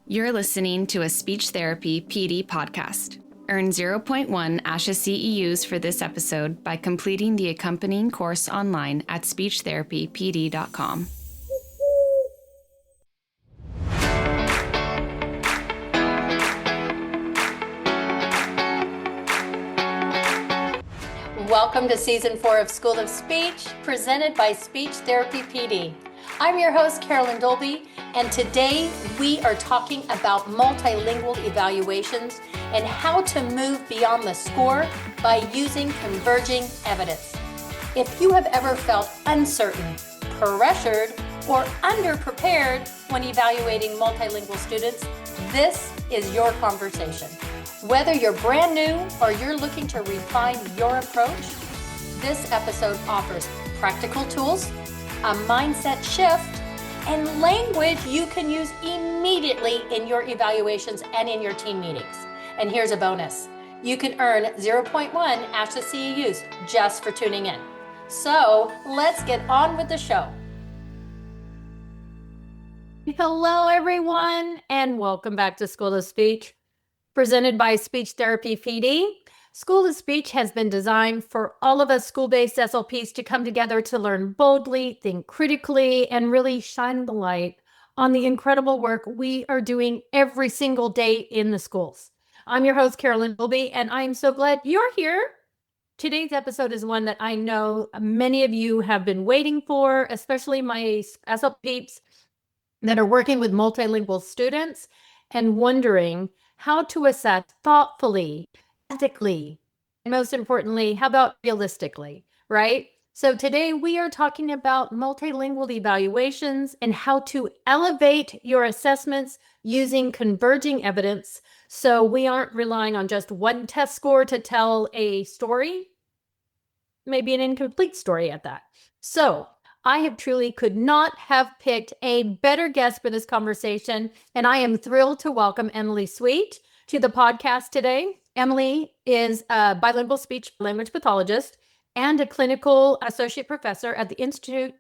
You're listening to a speech therapy PD podcast. Earn 0.1 ASHA CEUs for this episode by completing the accompanying course online at speechtherapypd.com. Welcome to Season 4 of School of Speech, presented by Speech Therapy PD. I'm your host, Carolyn Dolby, and today we are talking about multilingual evaluations and how to move beyond the score by using converging evidence. If you have ever felt uncertain, pressured, or underprepared when evaluating multilingual students, this is your conversation. Whether you're brand new or you're looking to refine your approach, this episode offers practical tools, a mindset shift, and language you can use immediately in your evaluations and in your team meetings. And here's a bonus. You can earn 0.1 ASHA CEUs just for tuning in. So let's get on with the show. Hello, everyone, and welcome back to School of Speech, presented by Speech Therapy PD. School of Speech has been designed for all of us school-based SLPs to come together to learn boldly, think critically, and really shine the light on the incredible work we are doing every single day in the schools. I'm your host, Carolyn Dolby, and I'm so glad you're here. Today's episode is one that I know many of you have been waiting for, especially my SLPs that are working with multilingual students and wondering how to assess thoughtfully, ethically, and most importantly, how about realistically, right? So today we are talking about multilingual evaluations and how to elevate your assessments using converging evidence so we aren't relying on just one test score to tell a story, maybe an incomplete story at that. So I have truly could not have picked a better guest for this conversation, and I am thrilled to welcome Emily Sweet to the podcast today. Emily is a bilingual speech language pathologist and a clinical associate professor at the Institute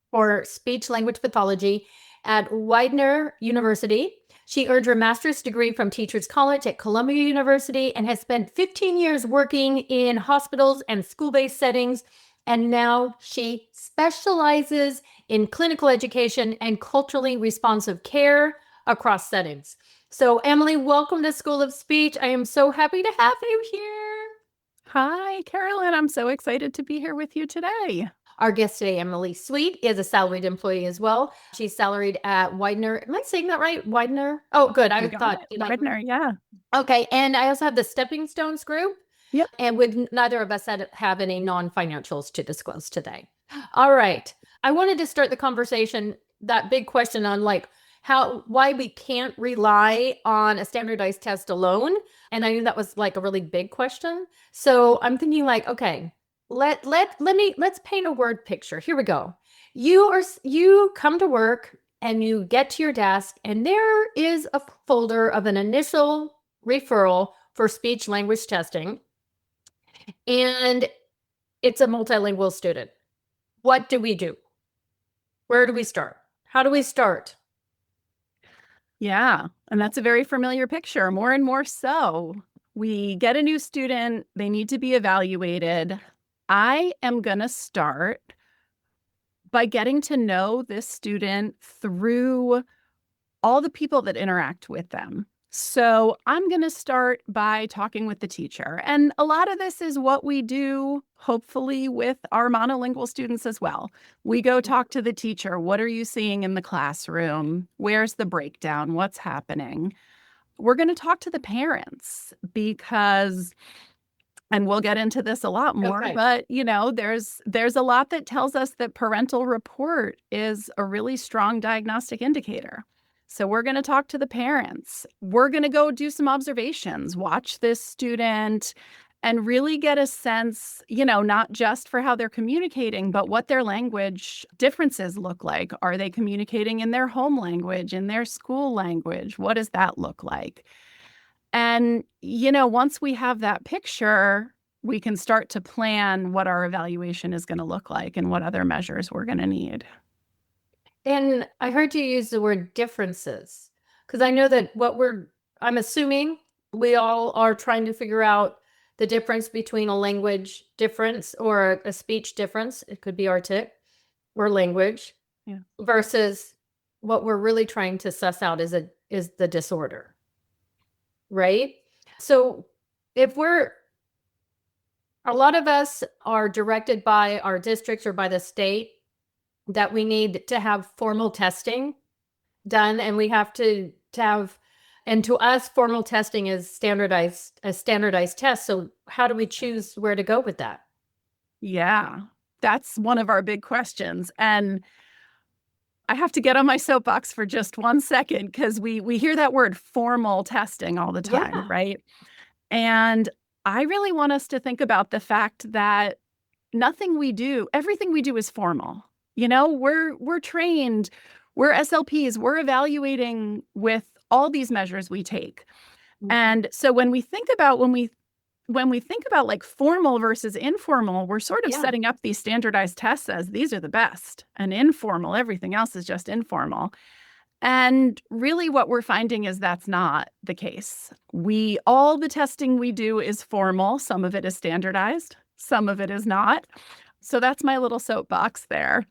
for Speech Language Pathology at Widener University. She earned her master's degree from Teachers College at Columbia University and has spent 15 years working in hospitals and school-based settings. And now she specializes in clinical education and culturally responsive care across settings. So Emily, welcome to School of Speech. I am so happy to have you here. Hi, Carolyn. I'm so excited to be here with you today. Our guest today, Emily Sweet, is a salaried employee as well. She's salaried at Widener. Am I saying that right? Widener? Oh, good. I thought. Widener, yeah. Okay. And I also have the Stepping Stones group. Yep. And with neither of us have any non-financials to disclose today. All right. I wanted to start the conversation, that big question on why we can't rely on a standardized test alone. And I knew that was like a really big question. So I'm thinking okay, let's paint a word picture. Here we go. You come to work and you get to your desk and there is a folder of an initial referral for speech language testing. And it's a multilingual student. What do we do? Where do we start? How do we start? Yeah, and that's a very familiar picture, more and more so. We get a new student, they need to be evaluated. I am going to start by getting to know this student through all the people that interact with them. So I'm going to start by talking with the teacher. And a lot of this is what we do, hopefully, with our monolingual students as well. We go talk to the teacher. What are you seeing in the classroom? Where's the breakdown? What's happening? We're going to talk to the parents because, and we'll get into this a lot more, but there's a lot that tells us that parental report is a really strong diagnostic indicator. So we're going to talk to the parents. We're going to go do some observations, watch this student, and really get a sense, not just for how they're communicating, but what their language differences look like. Are they communicating in their home language, in their school language? What does that look like? And, once we have that picture, we can start to plan what our evaluation is going to look like and what other measures we're going to need. And I heard you use the word differences. Because I know that I'm assuming we all are trying to figure out the difference between a language difference or a speech difference. It could be artic or language versus what we're really trying to suss out is the disorder, right? So a lot of us are directed by our districts or by the state that we need to have formal testing done, and we have to have, and to us, formal testing is a standardized test. So how do we choose where to go with that? Yeah, that's one of our big questions. And I have to get on my soapbox for just 1 second because we hear that word formal testing all the time, right? And I really want us to think about the fact that everything we do is formal. We're trained, we're SLPs, we're evaluating with all these measures we take. And so when we think about like formal versus informal, we're sort of setting up these standardized tests as these are the best, and informal, everything else is just informal. And really what we're finding is that's not the case. All the testing we do is formal. Some of it is standardized, some of it is not. So that's my little soapbox there.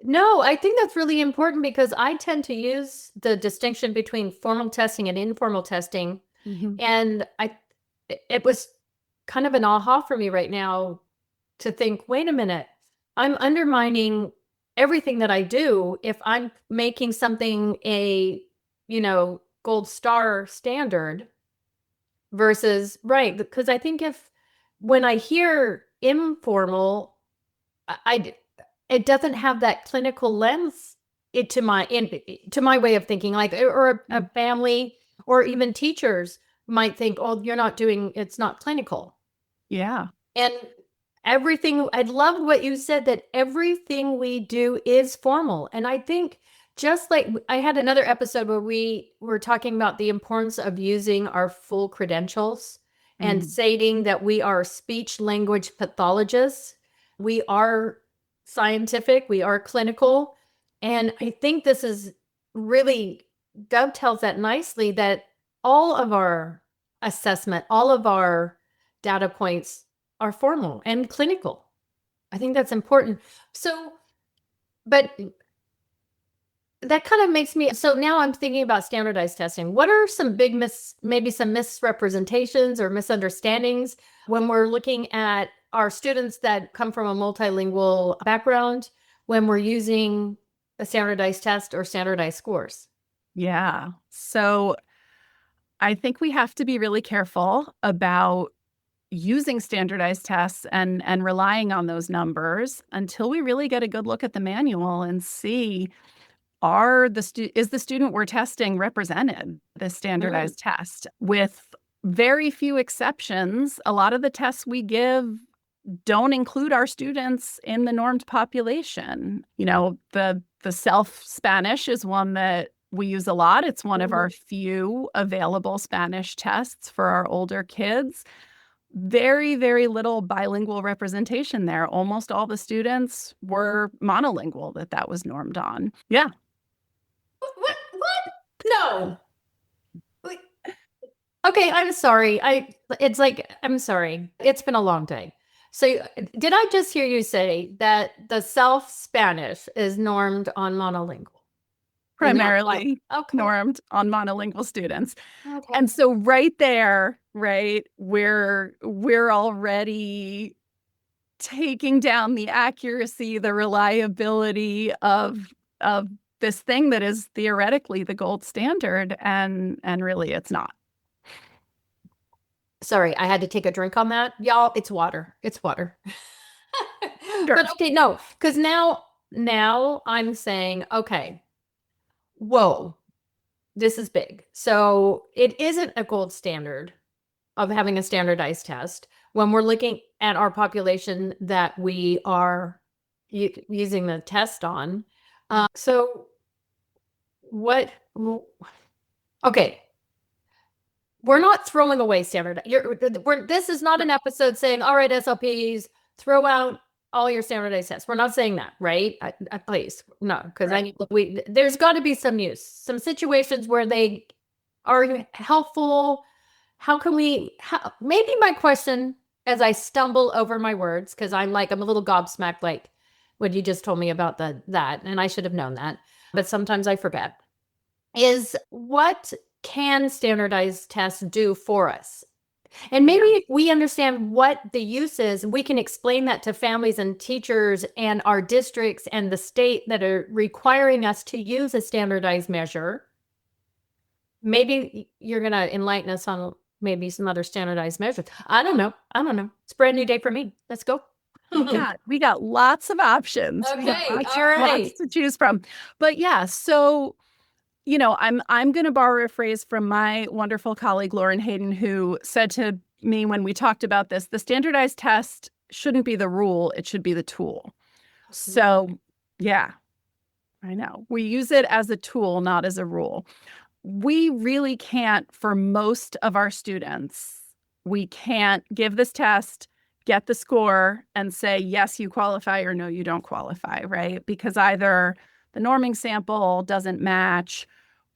No, I think that's really important because I tend to use the distinction between formal testing and informal testing. And it was kind of an aha for me right now to think, wait a minute, I'm undermining everything that I do if I'm making something a, gold star standard versus, right. Because I think when I hear informal, it doesn't have that clinical lens to my way of thinking, like, or a family or even teachers might think, oh, it's not clinical. Yeah. And I love what you said, that everything we do is formal. And I think just like I had another episode where we were talking about the importance of using our full credentials and stating that we are speech language pathologists. We are scientific, we are clinical. And I think this is really dovetails that nicely, that all of our assessment, all of our data points are formal and clinical. I think that's important. So, but that kind of makes me, so now I'm thinking about standardized testing. What are some maybe some misrepresentations or misunderstandings when we're looking at our students that come from a multilingual background when we're using a standardized test or standardized scores? Yeah. So I think we have to be really careful about using standardized tests and relying on those numbers until we really get a good look at the manual and see, is the student we're testing represented this standardized test? With very few exceptions, a lot of the tests we give don't include our students in the normed population. The self-Spanish is one that we use a lot. It's one of our few available Spanish tests for our older kids. Very, very little bilingual representation there. Almost all the students were monolingual that was normed on. Yeah. What? No. Okay, I'm sorry. I'm sorry. It's been a long day. So did I just hear you say that the self-Spanish is normed on monolingual? Primarily normed on monolingual students. Okay. And so right there, right, we're already taking down the accuracy, the reliability of this thing that is theoretically the gold standard, and really it's not. Sorry, I had to take a drink on that. Y'all, it's water. It's water. Sure. But okay, no, because now I'm saying, okay, whoa, this is big. So it isn't a gold standard of having a standardized test when we're looking at our population that we are using the test on. So what? Okay. We're not throwing away standard. This is not an episode saying, all right, SLPs, throw out all your standardized tests. We're not saying that, right? Please, no, because Right. there's got to be some use, some situations where they are helpful. How can maybe my question as I stumble over my words, because I'm a little gobsmacked, like what you just told me about that, and I should have known that, but sometimes I forget, is what can standardized tests do for us? And maybe if we understand what the use is, we can explain that to families and teachers and our districts and the state that are requiring us to use a standardized measure. Maybe you're going to enlighten us on maybe some other standardized measures. I don't know. It's a brand new day for me. Let's go. We got lots of options. Okay, Lots, all right. lots to choose from. But yeah, so I'm going to borrow a phrase from my wonderful colleague Lauren Hayden, who said to me when we talked about this, the standardized test shouldn't be the rule, it should be the tool. So yeah, I know. We use it as a tool, not as a rule. We really can't, for most of our students, we can't give this test, get the score, and say, yes, you qualify, or no, you don't qualify, right? Because either the norming sample doesn't match,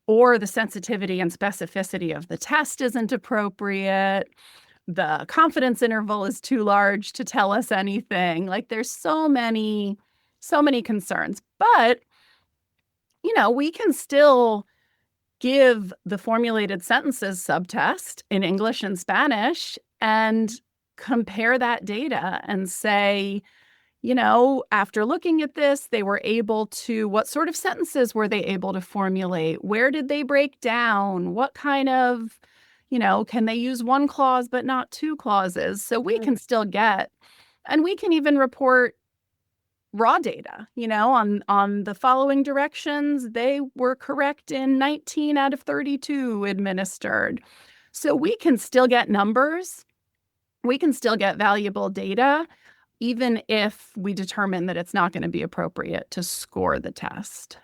or the sensitivity and specificity of the test isn't appropriate. The confidence interval is too large to tell us anything. Like there's so many concerns. But, we can still give the formulated sentences subtest in English and Spanish and compare that data and say, after looking at this, they were able to, what sort of sentences were they able to formulate? Where did they break down? What kind of, can they use one clause but not two clauses? So we can still get, and we can even report raw data, on the following directions, they were correct in 19 out of 32 administered. So we can still get numbers. We can still get valuable data, even if we determine that it's not going to be appropriate to score the test.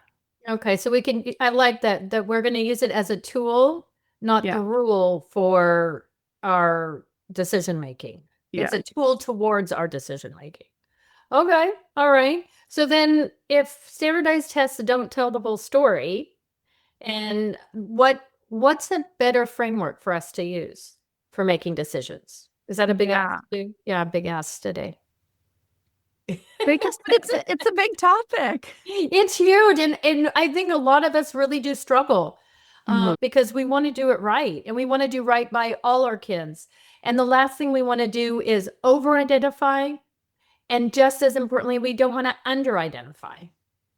Okay, so I like that we're going to use it as a tool, not the rule for our decision making. It's a tool towards our decision making. Okay, all right. So then if standardized tests don't tell the whole story, and what's a better framework for us to use for making decisions? Is that a big ask? Yeah, big ask today. Because it's a big topic. It's huge. And I think a lot of us really do struggle because we want to do it right. And we want to do right by all our kids. And the last thing we want to do is over-identify. And just as importantly, we don't want to under-identify.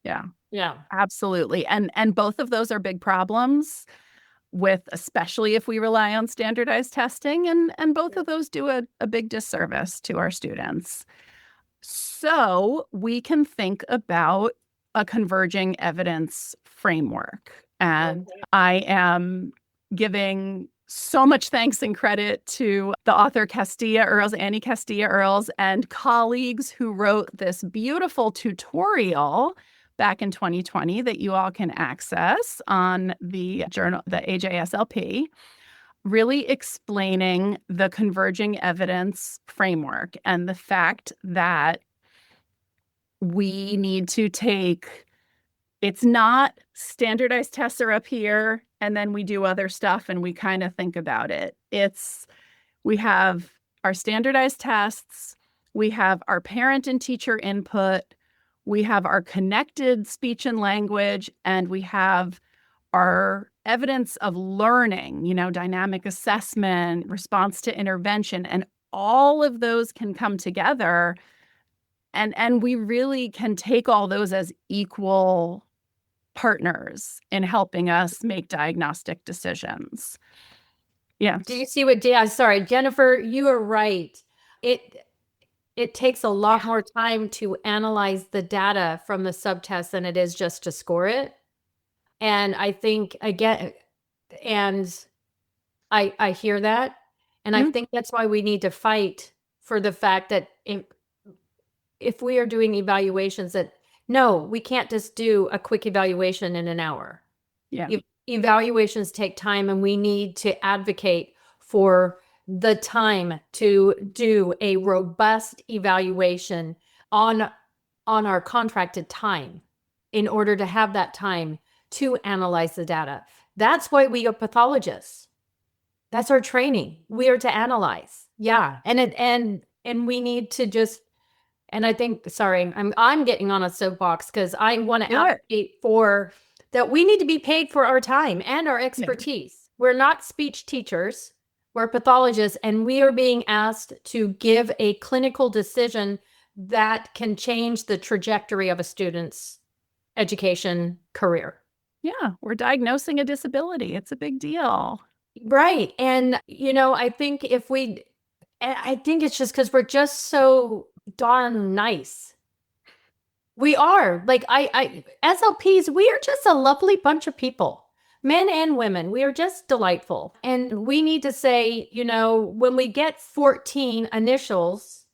Yeah, absolutely. And both of those are big problems especially if we rely on standardized testing. And both of those do a big disservice to our students. So we can think about a converging evidence framework. And I am giving so much thanks and credit to the author Castilla-Earls, Annie Castilla-Earls, and colleagues who wrote this beautiful tutorial back in 2020 that you all can access on the journal, the AJSLP, really explaining the converging evidence framework and the fact that we need to it's not standardized tests are up here and then we do other stuff and we kind of think about it. We have our standardized tests, we have our parent and teacher input, we have our connected speech and language, and we have our evidence of learning, dynamic assessment, response to intervention, and all of those can come together. And we really can take all those as equal partners in helping us make diagnostic decisions. Yeah. Do you see sorry, Jennifer, you are right. It takes a lot more time to analyze the data from the subtest than it is just to score it. And I think, again, and I hear that. And I think that's why we need to fight for the fact that if we are doing evaluations no, we can't just do a quick evaluation in an hour. Yeah. Evaluations take time, and we need to advocate for the time to do a robust evaluation on our contracted time in order to have that time to analyze the data. That's why we are pathologists. That's our training. We are to analyze. Yeah. And we need to just, and I think, sorry, I'm getting on a soapbox because I want to advocate for that we need to be paid for our time and our expertise. Yeah. We're not speech teachers. We're pathologists, and we are being asked to give a clinical decision that can change the trajectory of a student's education career. Yeah, we're diagnosing a disability. It's a big deal. Right. And, I think I think it's just because we're just so darn nice. We are. Like, SLPs, we are just a lovely bunch of people. Men and women, we are just delightful. And we need to say, when we get 14 initials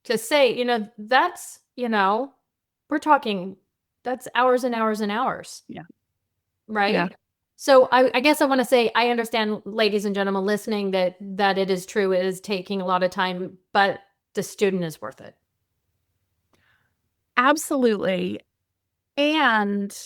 to say, that's, we're talking, that's hours and hours and hours. Yeah. Right? Yeah. So I guess I want to say, I understand, ladies and gentlemen listening, that it is true. It is taking a lot of time, but the student is worth it. Absolutely. And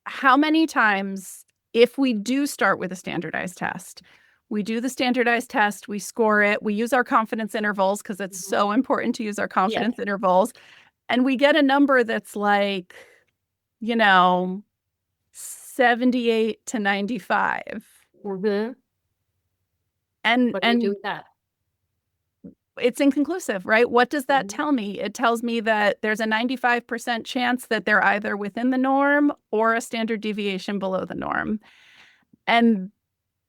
how many times, if we do start with a standardized test, we do the standardized test, we score it, we use our confidence intervals because it's so important to use our confidence intervals, and we get a number that's like, 78 to 95. Mm-hmm. And what do you do with that? It's inconclusive, right? What does that tell me? It tells me that there's a 95% chance that they're either within the norm or a standard deviation below the norm. And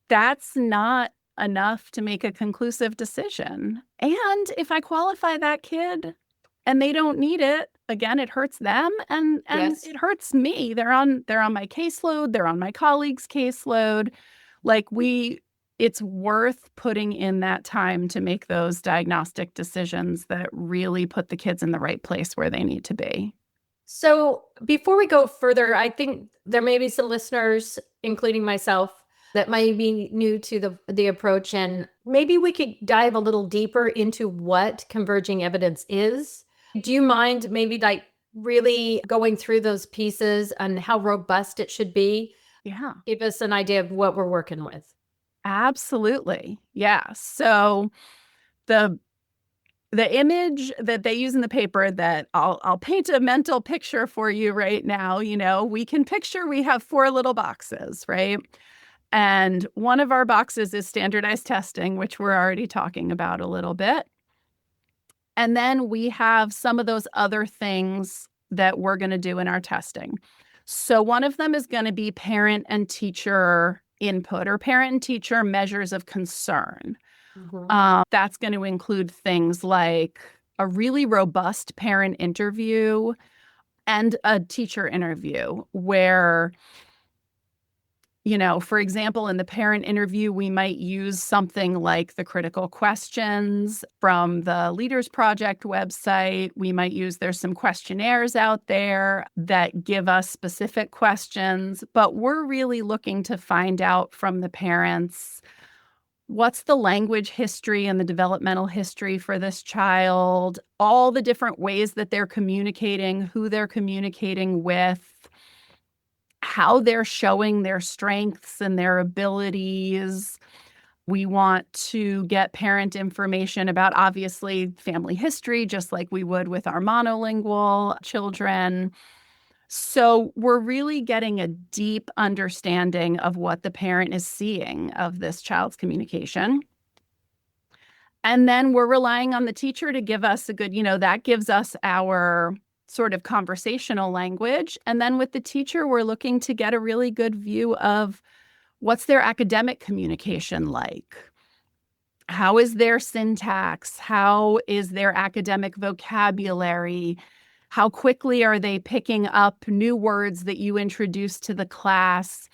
that's not enough to make a conclusive decision. And if I qualify that kid and they don't need it, again, it hurts them and Yes. It hurts me. They're on my caseload, they're on my colleague's caseload. It's worth putting in that time to make those diagnostic decisions that really put the kids in the right place where they need to be. So before we go further, I think there may be some listeners, including myself, that might be new to the approach, and maybe we could dive a little deeper into what converging evidence is. Do you mind maybe really going through those pieces and how robust it should be? Yeah. Give us an idea of what we're working with. Absolutely. Yeah. So the image that they use in the paper that I'll paint a mental picture for you right now, we can picture we have 4 little boxes, right? And one of our boxes is standardized testing, which we're already talking about a little bit. And then we have some of those other things that we're going to do in our testing. So one of them is going to be parent and teacher input or parent and teacher measures of concern. Mm-hmm. That's going to include things like a really robust parent interview and a teacher interview where, for example, in the parent interview, we might use something like the critical questions from the Leaders Project website. We might there's some questionnaires out there that give us specific questions, but we're really looking to find out from the parents, what's the language history and the developmental history for this child, all the different ways that they're communicating, who they're communicating with, how they're showing their strengths and their abilities. We want to get parent information about, obviously, family history, just like we would with our monolingual children. So we're really getting a deep understanding of what the parent is seeing of this child's communication. And then we're relying on the teacher to give us a good, that gives us our sort of conversational language. And then with the teacher, we're looking to get a really good view of what's their academic communication like. How is their syntax? How is their academic vocabulary? How quickly are they picking up new words that you introduce to the class?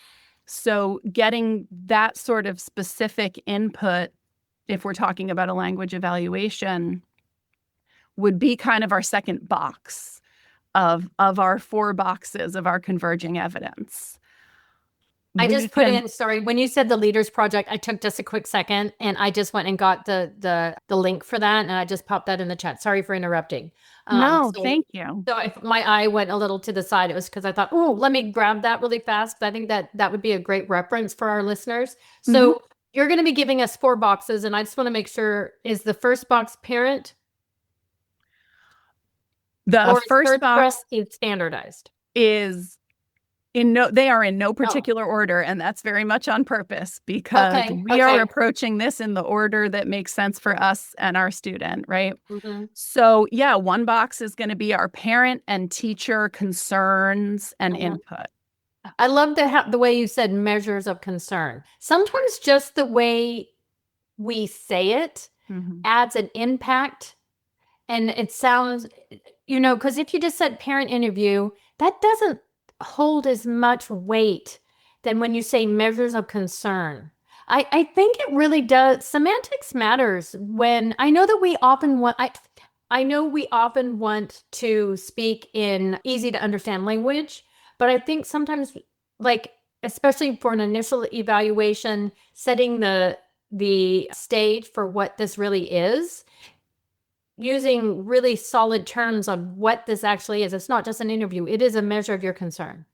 So getting that sort of specific input, if we're talking about a language evaluation, would be kind of our second box of our 4 boxes of our converging evidence. I just put in, sorry, when you said the Leaders Project, I took just a quick second and I just went and got the link for that and I just popped that in the chat. Sorry for interrupting. No, thank you. So if my eye went a little to the side, it was because I thought, oh, let me grab that really fast. I think that would be a great reference for our listeners. So you're going to be giving us 4 boxes and I just want to make sure, is the first box parent? The first box is standardized. Is they are in no particular order, and that's very much on purpose because we are approaching this in the order that makes sense for us and our student, right? So yeah, one box is going to be our parent and teacher concerns and input. I love the way you said measures of concern. Sometimes just the way we say it adds an impact, and it sounds, because if you just said parent interview, that doesn't hold as much weight than when you say measures of concern. I think it really does. Semantics matters when I know that we often want, I know we often want to speak in easy to understand language, but I think sometimes, like, especially for an initial evaluation, setting the stage for what this really is, using really solid terms on what this actually is. It's not just an interview. It is a measure of your concern.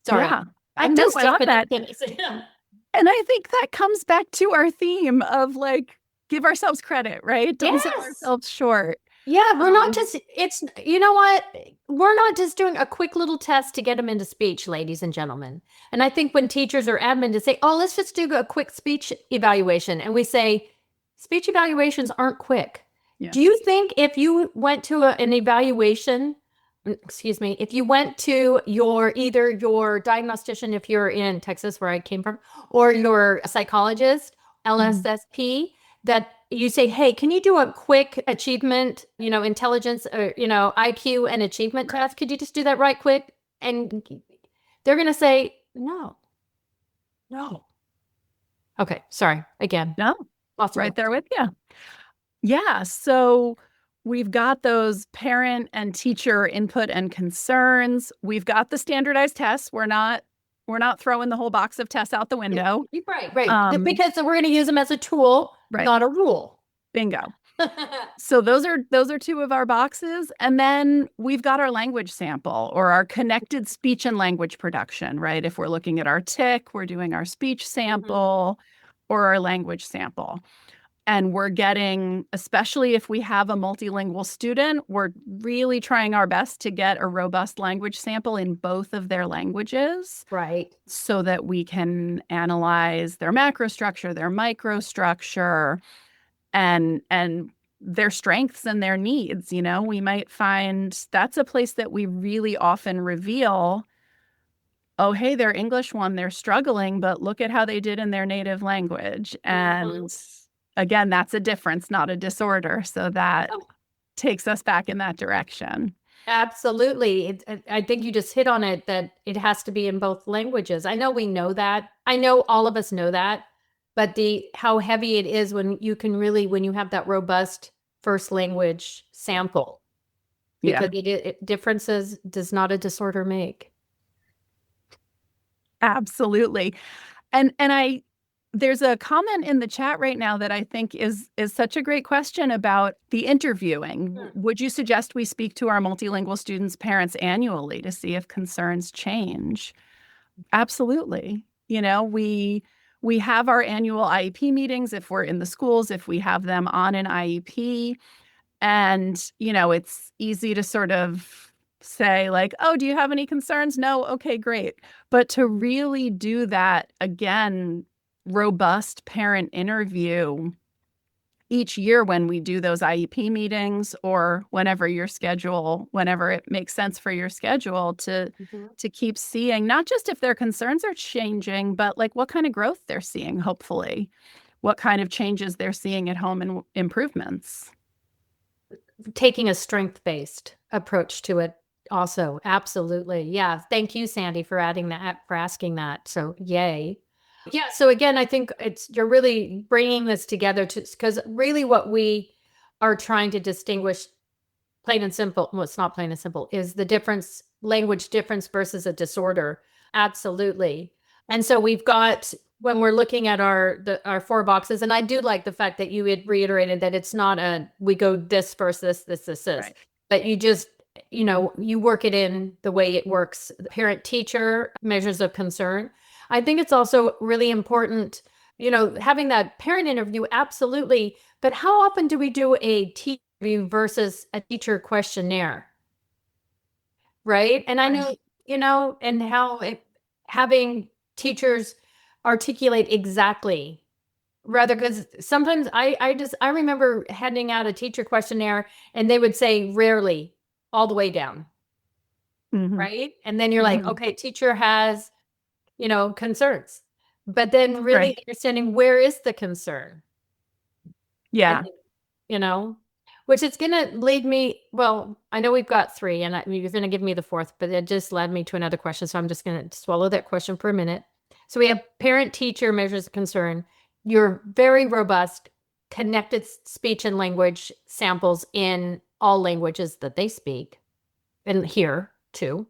Sorry. Yeah. I'm just jumping that. And I think that comes back to our theme of like, give ourselves credit, right? Don't sell ourselves short. Yeah, we're not just, you know what? We're not just doing a quick little test to get them into speech, ladies and gentlemen. And I think when teachers or admin to say, oh, let's just do a quick speech evaluation. And we say, speech evaluations aren't quick. Yeah. Do you think if you went to an evaluation, if you went to either your diagnostician, if you're in Texas, where I came from, or your psychologist, LSSP, that you say, hey, can you do a quick achievement, intelligence, or, IQ and achievement test? Could you just do that right quick? And they're going to say, no. Okay. Sorry. Again. No. Right there with you. Yeah. So we've got those parent and teacher input and concerns. We've got the standardized tests. We're not throwing the whole box of tests out the window. Right. Because we're going to use them as a tool, not a rule. Bingo. So those are 2 of our boxes. And then we've got our language sample or our connected speech and language production, right? If we're looking at our TIC, we're doing our speech sample or our language sample. And we're getting, especially if we have a multilingual student, we're really trying our best to get a robust language sample in both of their languages. Right. So that we can analyze their macrostructure, their microstructure, and their strengths and their needs. We might find that's a place that we really often reveal, oh, hey, their English one, they're struggling, but look at how they did in their native language. And again, that's a difference, not a disorder. So that takes us back in that direction. Absolutely. I think you just hit on it, that it has to be in both languages. I know we know that. I know all of us know that. But how heavy it is when you have that robust first language sample. Because differences does not a disorder make. Absolutely. And there's a comment in the chat right now that I think is such a great question about the interviewing. Would you suggest we speak to our multilingual students' parents annually to see if concerns change? Absolutely. We have our annual IEP meetings if we're in the schools, if we have them on an IEP. And, it's easy to sort of say like, oh, do you have any concerns? No. Okay, great. But to really do that, again, robust parent interview each year when we do those IEP meetings or whenever it makes sense for your schedule to keep seeing, not just if their concerns are changing, but like what kind of growth they're seeing, hopefully, what kind of changes they're seeing at home and improvements. Taking a strength-based approach to it also. Absolutely. Yeah. Thank you, Sandy, for asking that. So yay. Yeah. So again, I think you're really bringing this together because really what we are trying to distinguish, plain and simple, well, it's not plain and simple, is the language difference versus a disorder. Absolutely. And so we've got, when we're looking at our 4 boxes, and I do like the fact that you had reiterated that it's not we go this first, this. Right. But you just, you work it in the way it works. Parent teacher measures of concern. I think it's also really important, having that parent interview, absolutely. But how often do we do a teacher interview versus a teacher questionnaire? Right. And I know, and how having teachers articulate exactly, rather, because sometimes I remember handing out a teacher questionnaire and they would say rarely all the way down. Mhm. Right. And then you're like, Mhm. okay, teacher has, concerns, but then really Right. understanding where is the concern. I Yeah. think, which is going to lead me, well, I know we've got 3 and you're going to give me the 4th, but it just led me to another question. So I'm just going to swallow that question for a minute. So we have parent teacher measures of concern. You're very robust, connected speech and language samples in all languages that they speak and hear too.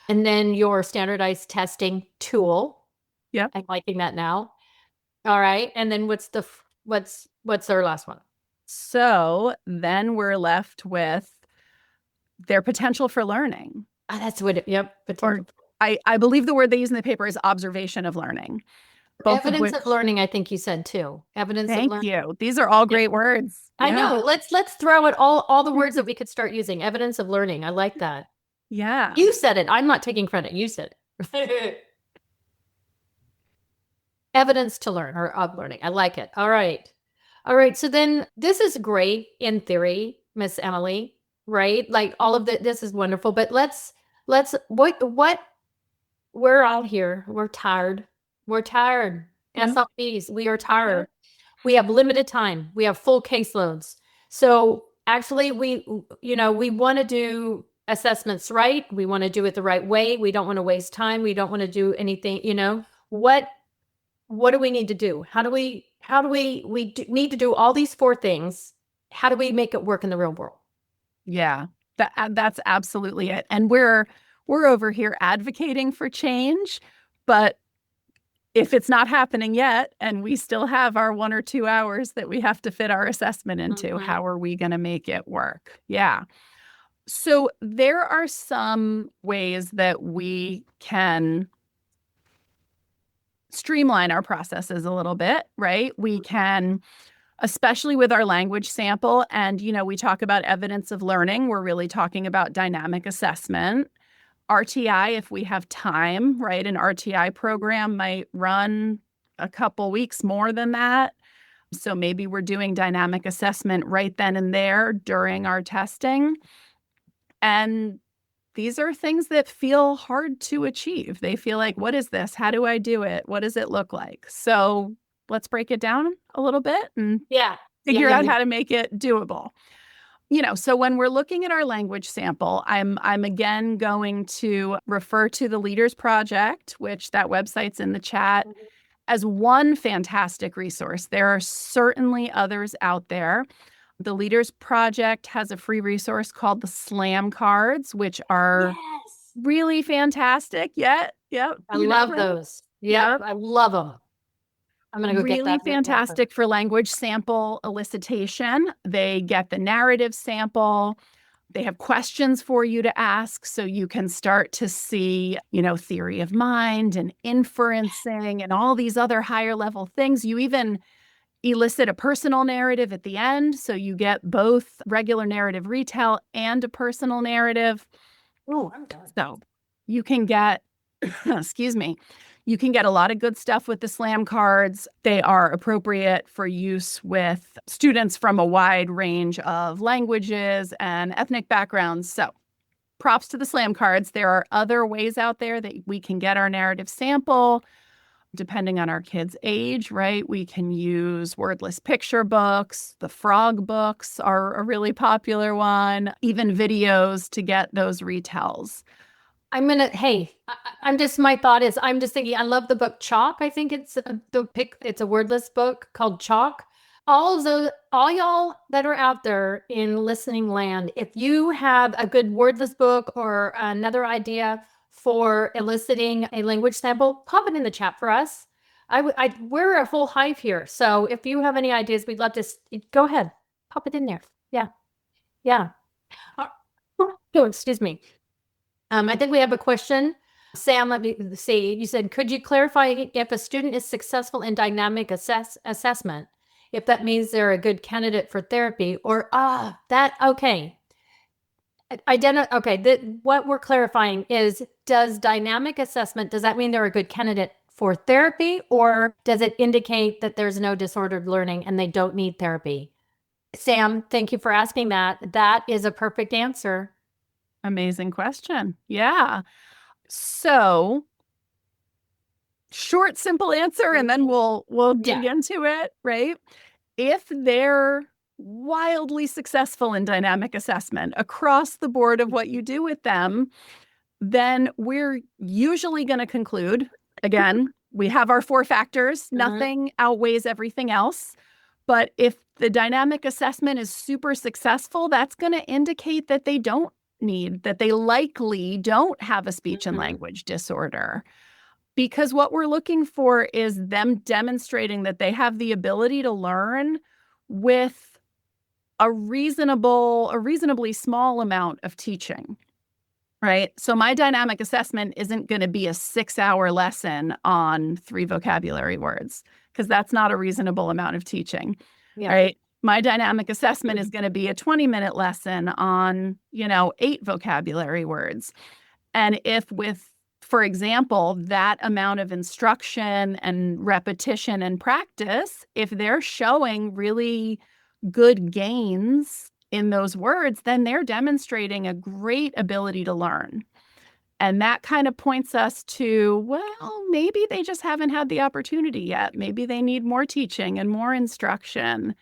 And then your standardized testing tool. Yep. I'm liking that now. All right. And then what's our last one? So then we're left with their potential for learning. That's what yep. Or I believe the word they use in the paper is observation of learning. Evidence of learning, I think you said too. Evidence of learning. Thank you. These are all great words. I know. Let's throw at all the words that we could start using. Evidence of learning. I like that. Yeah. You said it. I'm not taking credit. You said it. Evidence to learn or of learning. I like it. All right. So then this is great in theory, Miss Emily, right? Like all of this is wonderful, but let's we're out here. We're tired. Yeah. SLPs, we are tired. We have limited time. We have full caseloads. So actually we want to do assessments right. We want to do it the right way. We don't want to waste time. We don't want to do anything, what do we need to do? How do we need to do all these 4 things. How do we make it work in the real world? Yeah, that's absolutely it. And we're over here advocating for change, but if it's not happening yet, and we still have our 1 or 2 hours that we have to fit our assessment into, how are we going to make it work? Yeah. So there are some ways that we can streamline our processes a little bit, right? We can, especially with our language sample, and, we talk about evidence of learning. We're really talking about dynamic assessment. RTI, if we have time, right? An RTI program might run a couple weeks more than that. So maybe we're doing dynamic assessment right then and there during our testing. And these are things that feel hard to achieve. They feel like, what is this? How do I do it? What does it look like? So let's break it down a little bit and figure out how to make it doable. So when we're looking at our language sample, I'm again going to refer to the Leaders Project, which that website's in the chat, as one fantastic resource. There are certainly others out there. The Leaders Project has a free resource called the SLAM cards, which are really fantastic. Yep. I love those. Yep. I love them. I'm going to go get that. Really fantastic for language sample elicitation. They get the narrative sample. They have questions for you to ask so you can start to see, theory of mind and inferencing and all these other higher level things. You even elicit a personal narrative at the end. So you get both regular narrative retell and a personal narrative. Oh, I'm done. So you can get, you can get a lot of good stuff with the SLAM cards. They are appropriate for use with students from a wide range of languages and ethnic backgrounds. So props to the SLAM cards. There are other ways out there that we can get our narrative sample, depending on our kids' age, right? We can use wordless picture books. The frog books are a really popular one, even videos to get those retells. My thought is, I'm just thinking, I love the book Chalk. I think it's it's a wordless book called Chalk. All y'all that are out there in listening land, if you have a good wordless book or another idea, for eliciting a language sample, pop it in the chat for us. We're a whole hive here. So if you have any ideas, we'd love to go ahead, pop it in there. Yeah. Yeah. Oh, excuse me. I think we have a question. Sam, let me see. You said, could you clarify if a student is successful in dynamic assessment, if that means they're a good candidate for therapy or, okay. What we're clarifying is, does dynamic assessment, does that mean they're a good candidate for therapy, or does it indicate that there's no disordered learning and they don't need therapy? Sam, thank you for asking that. That is a perfect answer. Amazing question. Yeah. So short, simple answer, and then we'll dig into it, right? If they're wildly successful in dynamic assessment across the board of what you do with them, then we're usually going to conclude, again, we have our 4 factors. Nothing outweighs everything else. But if the dynamic assessment is super successful, that's going to indicate that they likely don't have a speech and language disorder. Because what we're looking for is them demonstrating that they have the ability to learn with a reasonably small amount of teaching, right? So my dynamic assessment isn't going to be a 6-hour lesson on 3 vocabulary words, because that's not a reasonable amount of teaching, right? My dynamic assessment is going to be a 20-minute lesson on, 8 vocabulary words. And if with, for example, that amount of instruction and repetition and practice, if they're showing really good gains in those words, then they're demonstrating a great ability to learn. And that kind of points us to, well, maybe they just haven't had the opportunity yet. Maybe they need more teaching and more instruction,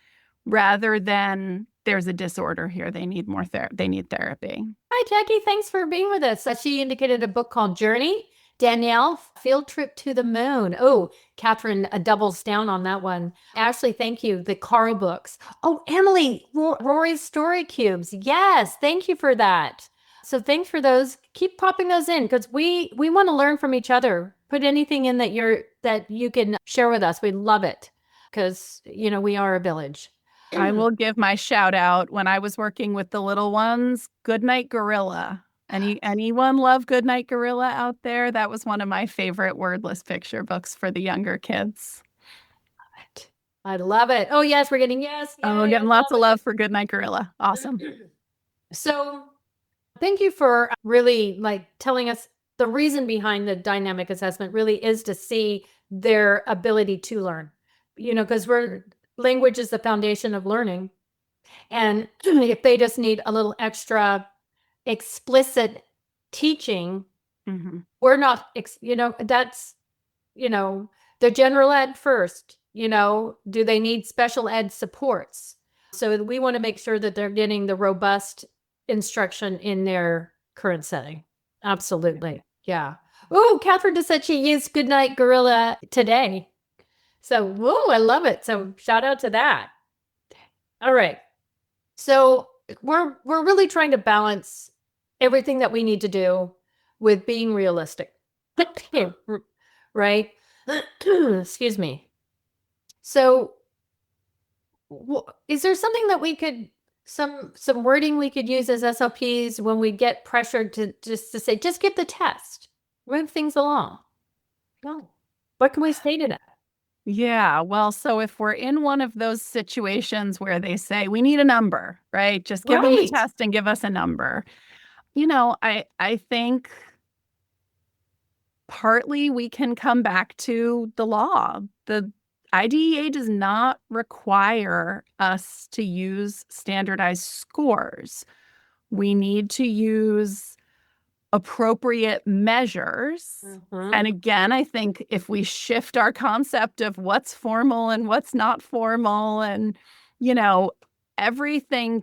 rather than there's a disorder here. They need more they need therapy. Hi, Jackie. Thanks for being with us. She indicated a book called Journey. Danielle, Field Trip to the Moon. Oh, Catherine doubles down on that one. Ashley, thank you. The Carl books. Oh, Emily, Rory's Story Cubes. Yes, thank you for that. So thanks for those. Keep popping those in, because we want to learn from each other. Put anything in that you can share with us. We love it, because we are a village. I will give my shout out. When I was working with the little ones, Goodnight Gorilla. Anyone love Goodnight Gorilla out there? That was one of my favorite wordless picture books for the younger kids. I love it. Oh, yes, we're getting yes. Oh, we're getting lots of love for Goodnight Gorilla. Awesome. So thank you for really telling us the reason behind the dynamic assessment really is to see their ability to learn, because language is the foundation of learning. And if they just need a little extra explicit teaching, we're not, that's, the general ed first, do they need special ed supports? So we want to make sure that they're getting the robust instruction in their current setting. Absolutely. Yeah. Oh, Catherine just said she used Goodnight Gorilla today. So, whoa, I love it. So shout out to that. All right. So we're really trying to balance everything that we need to do with being realistic, right? Excuse me. So is there something that we could, some wording we could use as SLPs when we get pressured to say, just give the test, move things along? No. What can we say to that? Yeah, well, so if we're in one of those situations where they say, we need a number, right? Just give them the test and give us a number. I think partly we can come back to the law. The IDEA does not require us to use standardized scores. We need to use appropriate measures. And again, I think if we shift our concept of what's formal and what's not formal, and, everything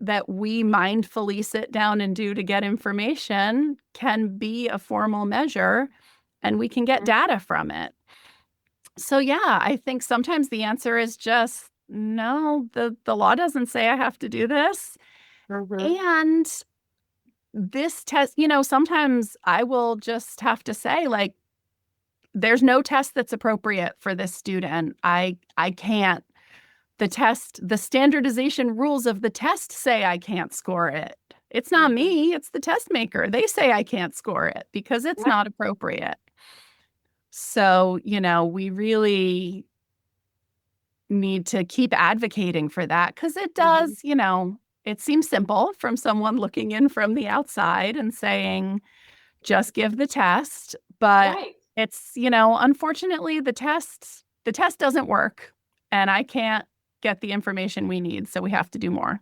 that we mindfully sit down and do to get information can be a formal measure, and we can get data from it. So yeah, I think sometimes the answer is just, no, the law doesn't say I have to do this. And this test, sometimes I will just have to say, like, there's no test that's appropriate for this student. I can't. The standardization rules of the test say I can't score it. It's not me, it's the test maker. They say I can't score it because it's not appropriate. So, we really need to keep advocating for that because it does, it seems simple from someone looking in from the outside and saying, just give the test. But it's, unfortunately, the test doesn't work and I can't get the information we need. So we have to do more.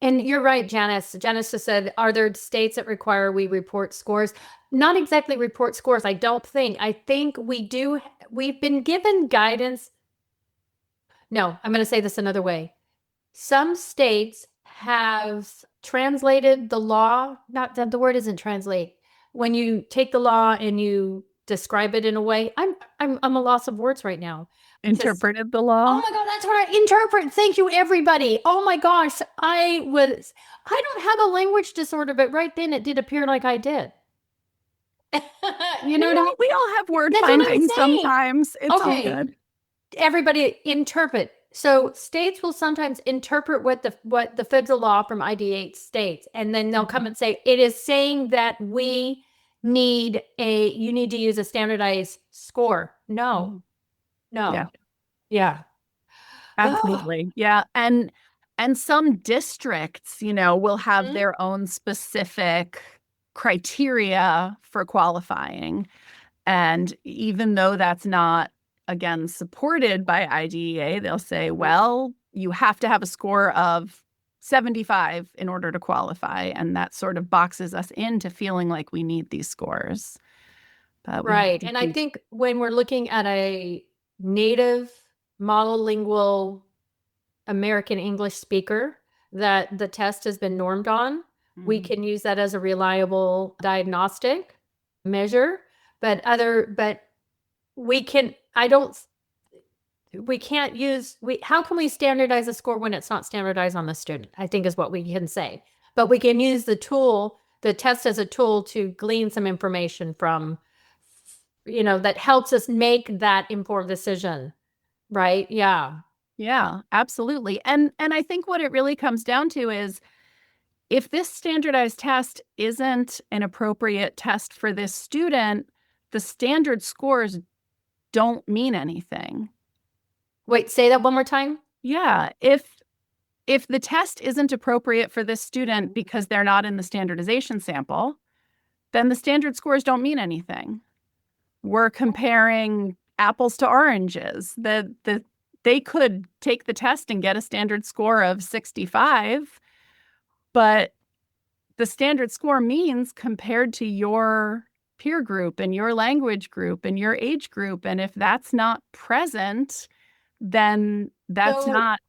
And you're right, Janice. Janice just said, are there states that require we report scores? Not exactly report scores, I don't think. I think we do. We've been given guidance. No, I'm going to say this another way. Some states have translated the law. Not that the word isn't translate. When you take the law and you describe it in a way, I'm a loss of words right now. Interpreted the law. Oh my God, that's what I interpret. Thank you, everybody. Oh my gosh, I don't have a language disorder, but right then it did appear like I did. You know what I mean? We all have word finding sometimes. It's all good. Everybody interpret. So states will sometimes interpret what the federal law from ID8 states, and then they'll come and say, it is saying that you need to use a standardized score. No. Yeah. Absolutely. Yeah. And some districts, will have their own specific criteria for qualifying. And even though that's not, again, supported by IDEA, they'll say, well, you have to have a score of 75 in order to qualify. And that sort of boxes us into feeling like we need these scores. But right. And I think when we're looking at a native monolingual American English speaker that the test has been normed on, we can use that as a reliable diagnostic measure. But we can't how can we standardize a score when it's not standardized on the student, I think is what we can say. But we can use the test as a tool to glean some information from, that helps us make that informed decision. Right? Yeah. Yeah, absolutely. And I think what it really comes down to is if this standardized test isn't an appropriate test for this student, the standard scores don't mean anything. Wait, say that one more time. Yeah. If the test isn't appropriate for this student because they're not in the standardization sample, then the standard scores don't mean anything. We're comparing apples to oranges. They could take the test and get a standard score of 65, but the standard score means compared to your peer group and your language group and your age group. And if that's not present, then that's not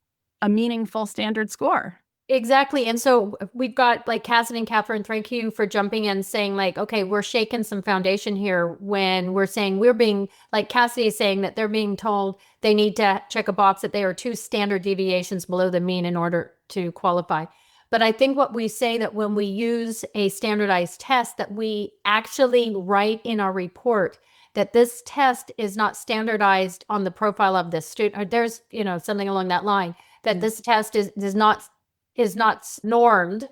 a meaningful standard score. Exactly. And so we've got like Cassidy and Catherine, thank you for jumping in saying like, okay, we're shaking some foundation here when we're saying we're being, like Cassidy is saying that they're being told they need to check a box that they are 2 standard deviations below the mean in order to qualify. But I think what we say that when we use a standardized test that we actually write in our report that this test is not standardized on the profile of this student, or there's, something along that line, that this test is not normed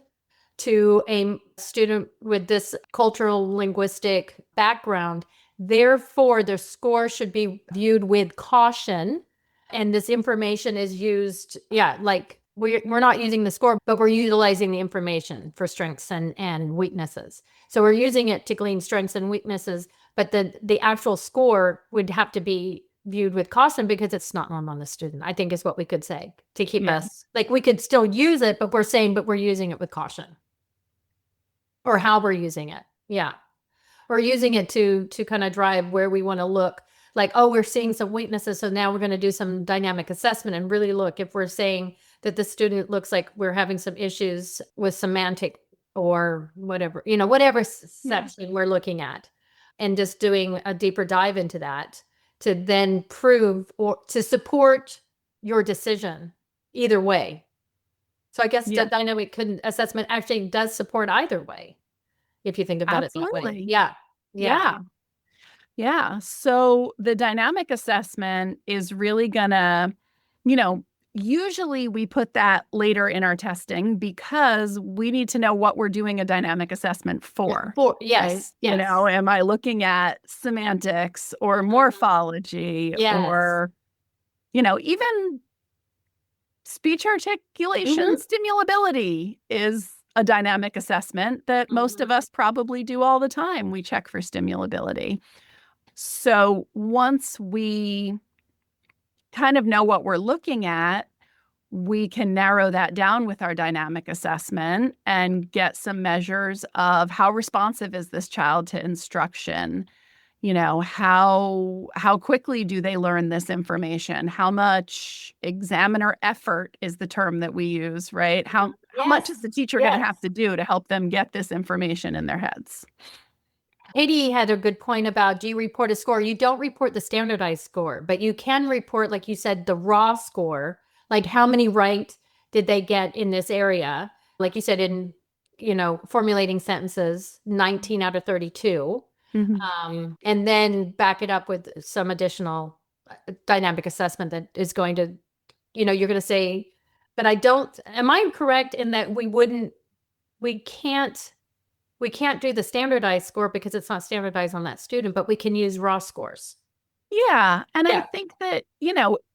to a student with this cultural linguistic background. Therefore, the score should be viewed with caution. And this information is used, like we're not using the score, but we're utilizing the information for strengths and weaknesses. So we're using it to glean strengths and weaknesses, but the actual score would have to be viewed with caution because it's not normal on the student, I think is what we could say to keep us, like we could still use it, but we're using it with caution. Or how we're using it. Yeah. We're using it to kind of drive where we want to look. Like, oh, we're seeing some weaknesses, so now we're going to do some dynamic assessment and really look if we're saying that the student looks like we're having some issues with semantic or whatever, whatever section we're looking at, and just doing a deeper dive into that to then prove or to support your decision either way. So I guess Yeah. the dynamic assessment actually does support either way, if you think about it that way. Absolutely. Yeah. Yeah. So the dynamic assessment is really gonna, usually we put that later in our testing because we need to know what we're doing a dynamic assessment for. Yes. Right? Am I looking at semantics or morphology or, even speech articulation stimulability is a dynamic assessment that most of us probably do all the time. We check for stimulability. So once we kind of know what we're looking at, we can narrow that down with our dynamic assessment and get some measures of how responsive is this child to instruction. How quickly do they learn this information? How much examiner effort is the term that we use, right? How much is the teacher going to have to do to help them get this information in their heads? Katie had a good point about, do you report a score? You don't report the standardized score, but you can report, like you said, the raw score, like how many right did they get in this area? Like you said, in, formulating sentences, 19 out of 32. And then back it up with some additional dynamic assessment that is going to, you're going to say, but am I correct in that we can't do the standardized score because it's not standardized on that student, but we can use raw scores. Yeah. And I think that,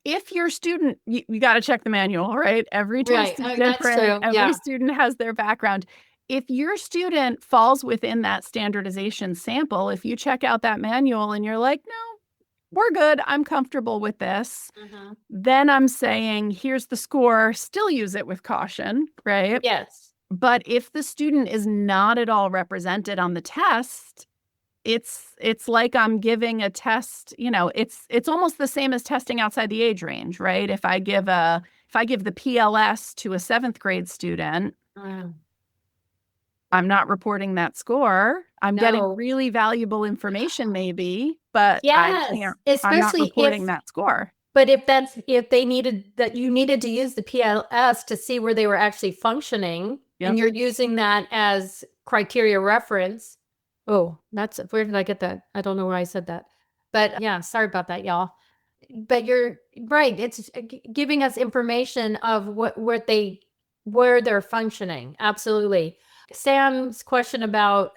if your student, you got to check the manual, right? Every test is different. Every student has their background. If your student falls within that standardization sample, if you check out that manual and you're like, no, we're good, I'm comfortable with this, then I'm saying, here's the score, still use it with caution, right? Yes. But if the student is not at all represented on the test, it's like I'm giving a test, it's almost the same as testing outside the age range, right? If I give the PLS to a 7th grade student, I'm not reporting that score. I'm getting really valuable information maybe, but I'm not reporting that score. But if they needed that, you needed to use the PLS to see where they were actually functioning, and you're using that as criteria reference. Oh, where did I get that? I don't know where I said that. But yeah, sorry about that, y'all. But you're right. It's giving us information of where they're functioning. Absolutely. Sam's question about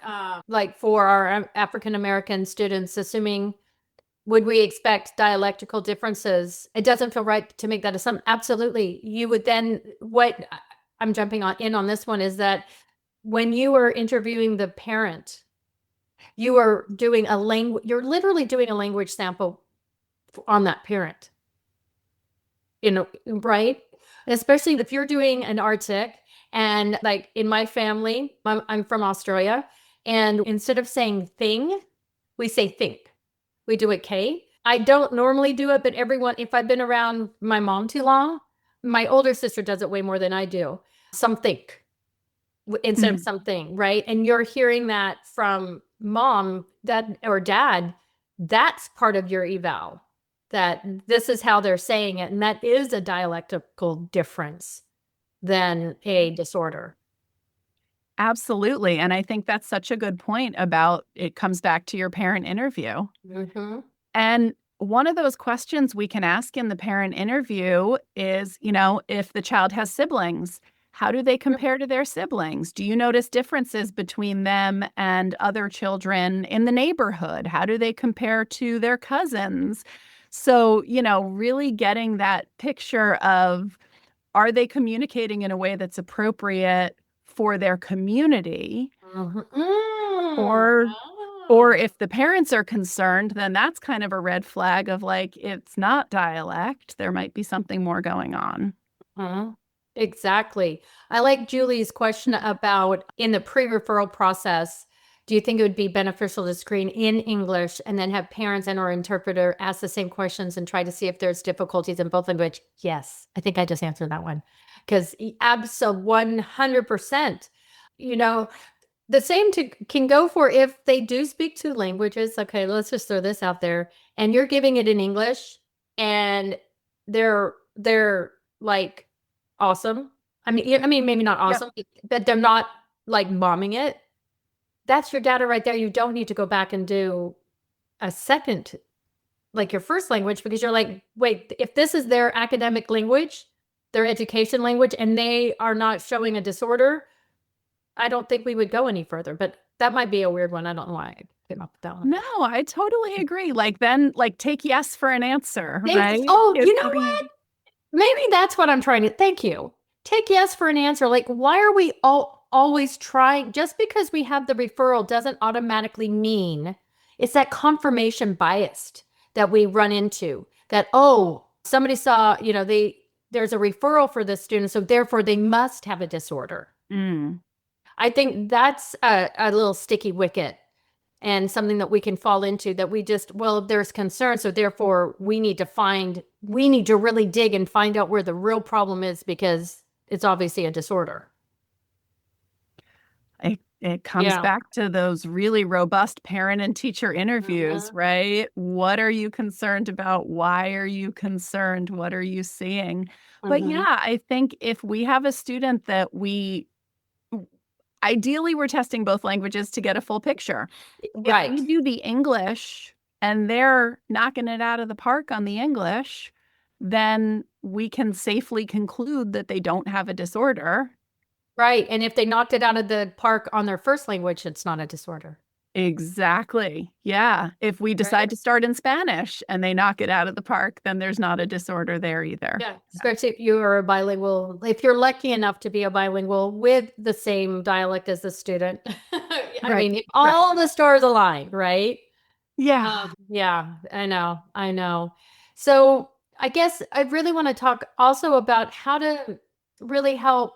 like for our African American students, assuming, would we expect dialectical differences? It doesn't feel right to make that assumption. Absolutely. You would then, what I'm jumping in on this one is that when you are interviewing the parent, you are doing you're literally doing a language sample on that parent. Right? Especially if you're doing an artic, and like in my family, I'm from Australia, and instead of saying thing, we say think. We do it K. I don't normally do it, but if I've been around my mom too long, my older sister does it way more than I do. Something instead of something, right? And you're hearing that from mom, or dad. That's part of your eval, that this is how they're saying it. And that is a dialectical difference than a disorder. Absolutely. And I think that's such a good point about it comes back to your parent interview. And one of those questions we can ask in the parent interview is, if the child has siblings, how do they compare to their siblings? Do you notice differences between them and other children in the neighborhood? How do they compare to their cousins? So, really getting that picture of, are they communicating in a way that's appropriate for their community? Or if the parents are concerned, then that's kind of a red flag of like, it's not dialect. There might be something more going on. Exactly. I like Julie's question about, in the pre-referral process, do you think it would be beneficial to screen in English and then have parents and or interpreter ask the same questions and try to see if there's difficulties in both language? Yes. I think I just answered that one. Because absolutely 100%, the same can go for if they do speak two languages. Okay, let's just throw this out there. And you're giving it in English and they're like, awesome. I mean, maybe not awesome, but they're not like bombing it. That's your data right there. You don't need to go back and do a second, like your first language, because you're like, wait, if this is their academic language, their education language, and they are not showing a disorder, I don't think we would go any further. But that might be a weird one. I don't know why I came up with that one. No, I totally agree. Like then, like take yes for an answer, right? Oh, you know what? Maybe that's what I'm trying to. Thank you. Take yes for an answer. Like, why are we always trying? Just because we have the referral doesn't automatically mean it's that confirmation bias that we run into. That, oh, somebody saw, there's a referral for this student, so therefore they must have a disorder. I think that's a little sticky wicket and something that we can fall into, that we just, well, there's concern, so therefore we need to really dig and find out where the real problem is, because it's obviously a disorder. It comes back to those really robust parent and teacher interviews, right? What are you concerned about? Why are you concerned? What are you seeing? But yeah, I think if we have a student that ideally we're testing both languages to get a full picture. Right. If we do the English and they're knocking it out of the park on the English, then we can safely conclude that they don't have a disorder. Right. And if they knocked it out of the park on their first language, it's not a disorder. Exactly. Yeah. If we decide to start in Spanish and they knock it out of the park, then there's not a disorder there either. Yeah. Especially if you are a bilingual, if you're lucky enough to be a bilingual with the same dialect as the student. I mean, all the stars align, right? Yeah. Yeah, I know. So I guess I really want to talk also about how to really help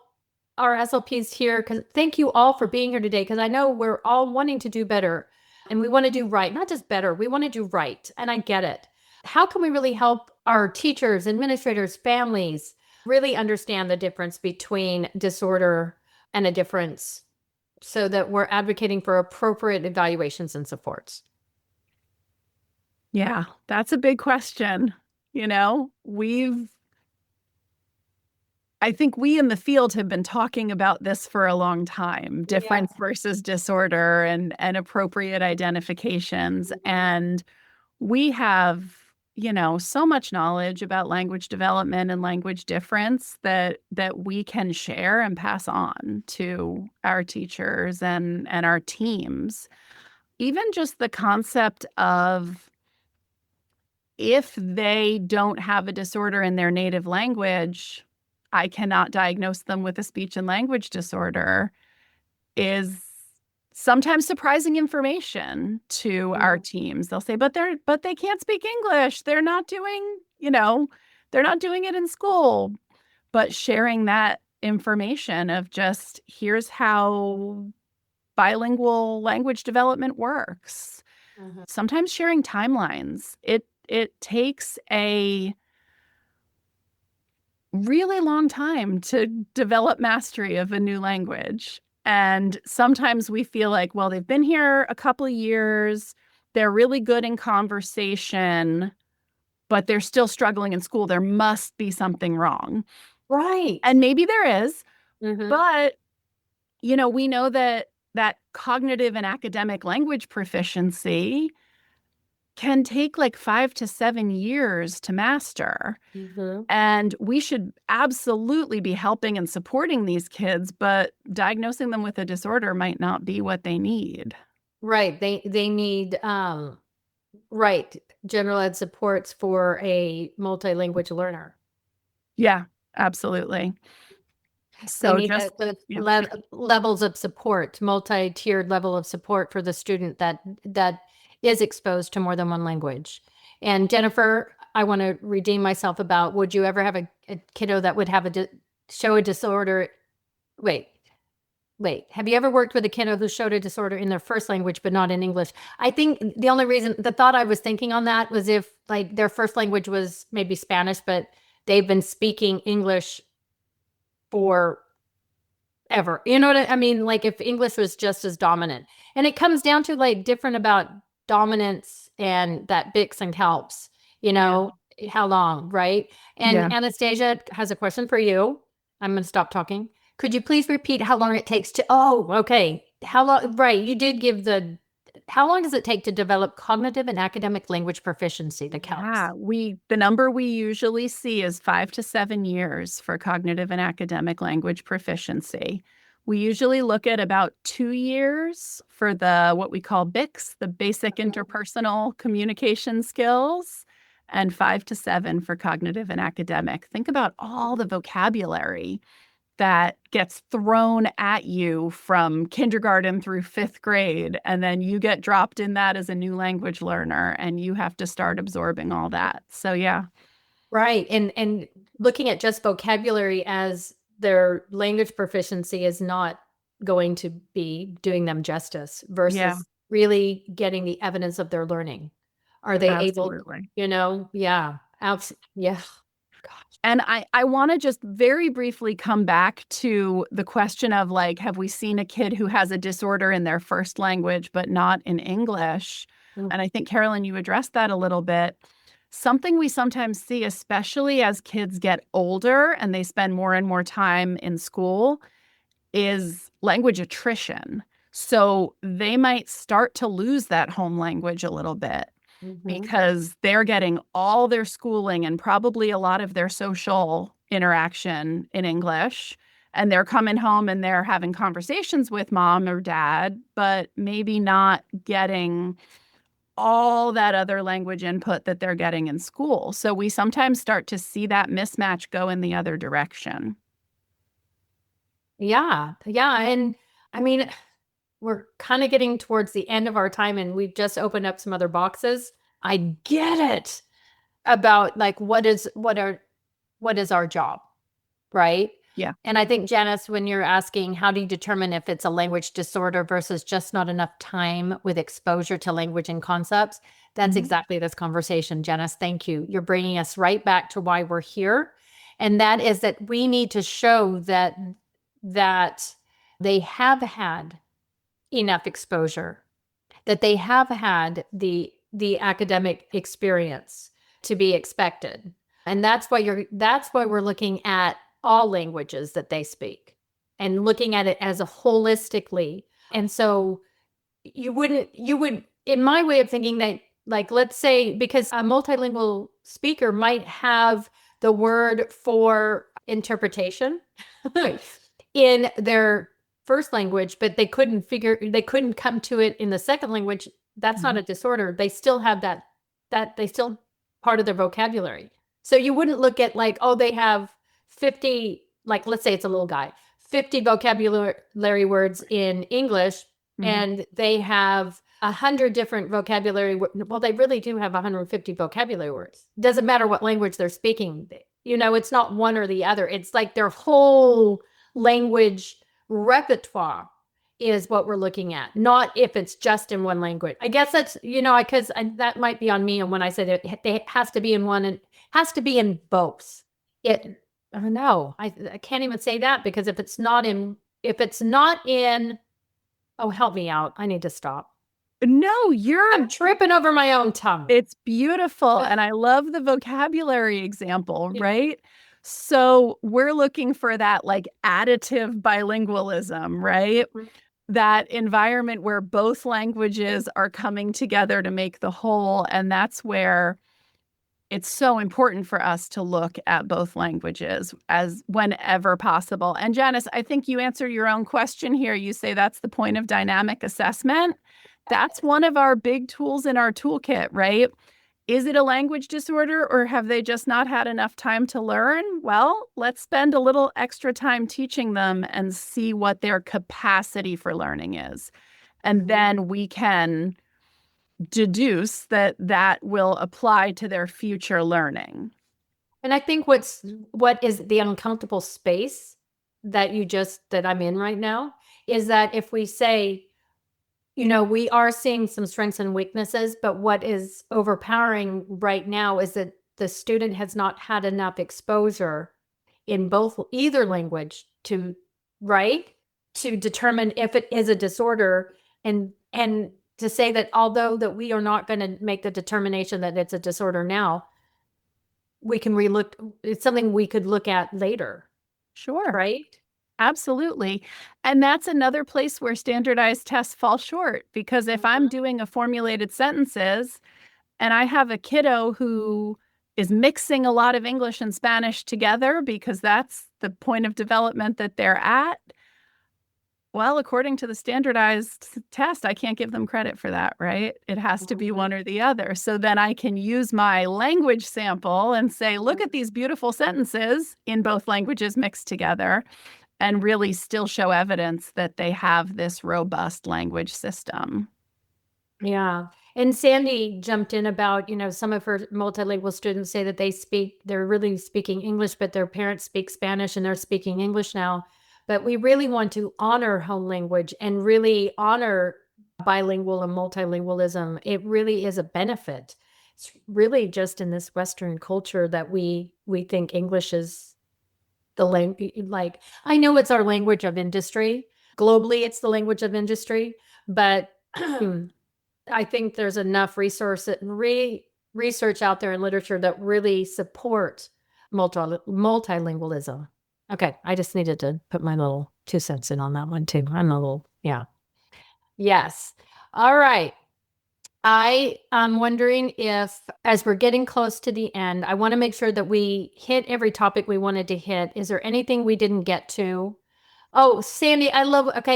our SLPs here, because thank you all for being here today, because I know we're all wanting to do better and we want to do right, not just better, we want to do right. And I get it. How can we really help our teachers, administrators, families really understand the difference between disorder and a difference, so that we're advocating for appropriate evaluations and supports? Yeah, that's a big question. I think we in the field have been talking about this for a long time, difference versus disorder and appropriate identifications. And we have, so much knowledge about language development and language difference that we can share and pass on to our teachers and our teams. Even just the concept of, if they don't have a disorder in their native language, I cannot diagnose them with a speech and language disorder, is sometimes surprising information to our teams. They'll say, but they can't speak English. They're not doing, they're not doing it in school. But sharing that information of just, here's how bilingual language development works. Sometimes sharing timelines. It takes a really long time to develop mastery of a new language. And sometimes we feel like, well, they've been here a couple of years, they're really good in conversation, but they're still struggling in school. There must be something wrong. Right. And maybe there is, but, we know that cognitive and academic language proficiency can take like 5 to 7 years to master. And we should absolutely be helping and supporting these kids, but diagnosing them with a disorder might not be what they need. Right. They need general ed supports for a multilingual learner. Yeah, absolutely. So just levels of support, multi-tiered level of support for the student that is exposed to more than one language. And Jennifer, I want to redeem myself about, would you ever have a kiddo that would have show a disorder? Wait, have you ever worked with a kiddo who showed a disorder in their first language, but not in English? I think the only reason, the thought I was thinking on that was if like their first language was maybe Spanish, but they've been speaking English for ever. You know what I mean? Like if English was just as dominant. And it comes down to like different about dominance and that Bix and helps, how long, right? And Anastasia has a question for you. I'm going to stop talking. Could you please repeat how long it takes to, oh, okay. How long, right. You did give how long does it take to develop cognitive and academic language proficiency, the counts? Yeah, the number we usually see is 5 to 7 years for cognitive and academic language proficiency. We usually look at about 2 years for what we call BICS, the basic interpersonal communication skills, and 5 to 7 for cognitive and academic. Think about all the vocabulary that gets thrown at you from kindergarten through 5th grade, and then you get dropped in that as a new language learner, and you have to start absorbing all that. So yeah. Right. And looking at just vocabulary as their language proficiency is not going to be doing them justice versus really getting the evidence of their learning. Are they Absolutely. able, yeah. Yeah. And I want to just very briefly come back to the question of like, have we seen a kid who has a disorder in their first language, but not in English? And I think, Carolyn, you addressed that a little bit. Something we sometimes see, especially as kids get older and they spend more and more time in school, is language attrition. So they might start to lose that home language a little bit. Because they're getting all their schooling and probably a lot of their social interaction in English. And they're coming home and they're having conversations with mom or dad, but maybe not getting all that other language input that they're getting in school. So we sometimes start to see that mismatch go in the other direction. Yeah. Yeah. And I mean, we're kind of getting towards the end of our time and we've just opened up some other boxes. I get it about like, what is our job? Right. Yeah. And I think, Janice, when you're asking, how do you determine if it's a language disorder versus just not enough time with exposure to language and concepts? That's exactly this conversation, Janice. Thank you. You're bringing us right back to why we're here. And that is that we need to show that they have had enough exposure, that they have had the academic experience to be expected. And that's why we're looking at all languages that they speak and looking at it as a holistically. And so you would, in my way of thinking, that like, let's say, because a multilingual speaker might have the word for interpretation in their first language, but they couldn't come to it in the second language. That's not a disorder. They still have that they still part of their vocabulary. So you wouldn't look at like, oh, they have 50, like, let's say it's a little guy, 50 vocabulary words in English, and they have 100 different vocabulary. Well, they really do have 150 vocabulary words. Doesn't matter what language they're speaking. It's not one or the other. It's like their whole language repertoire is what we're looking at, not if it's just in one language. I guess that's, because that might be on me. And when I said it has to be in one, and has to be in both. No, I can't even say that, because if it's not in, oh, help me out. I need to stop. No, I'm tripping over my own tongue. It's beautiful. And I love the vocabulary example, right? So we're looking for that like additive bilingualism, right? That environment where both languages are coming together to make the whole. And that's where it's so important for us to look at both languages as whenever possible. And Janice, I think you answered your own question here. You say that's the point of dynamic assessment. That's one of our big tools in our toolkit, right? Is it a language disorder, or have they just not had enough time to learn? Well, let's spend a little extra time teaching them and see what their capacity for learning is. And then we can deduce that will apply to their future learning. And I think what is the uncomfortable space that I'm in right now is that if we say, we are seeing some strengths and weaknesses, but what is overpowering right now is that the student has not had enough exposure in either language to determine if it is a disorder, and to say that although that we are not going to make the determination that it's a disorder now, we can it's something we could look at later. Sure. right? Absolutely. And that's another place where standardized tests fall short, because if I'm doing a formulated sentences and I have a kiddo who is mixing a lot of English and Spanish together because that's the point of development that they're at, well, according to the standardized test, I can't give them credit for that, right? It has to be one or the other. So then I can use my language sample and say, look at these beautiful sentences in both languages mixed together, and really still show evidence that they have this robust language system. Yeah. And Sandy jumped in about, some of her multilingual students say that they're really speaking English, but their parents speak Spanish and they're speaking English now. But we really want to honor home language and really honor bilingual and multilingualism. It really is a benefit. It's really just in this Western culture that we think English is the language. Like, I know it's our language of industry. Globally, it's the language of industry, but I think there's enough resource research out there in literature that really support multilingualism. Okay, I just needed to put my little 2 cents in on that one too. I'm a little, yeah. Yes. All right. I am wondering if, as we're getting close to the end, I want to make sure that we hit every topic we wanted to hit. Is there anything we didn't get to? Oh, Sandy,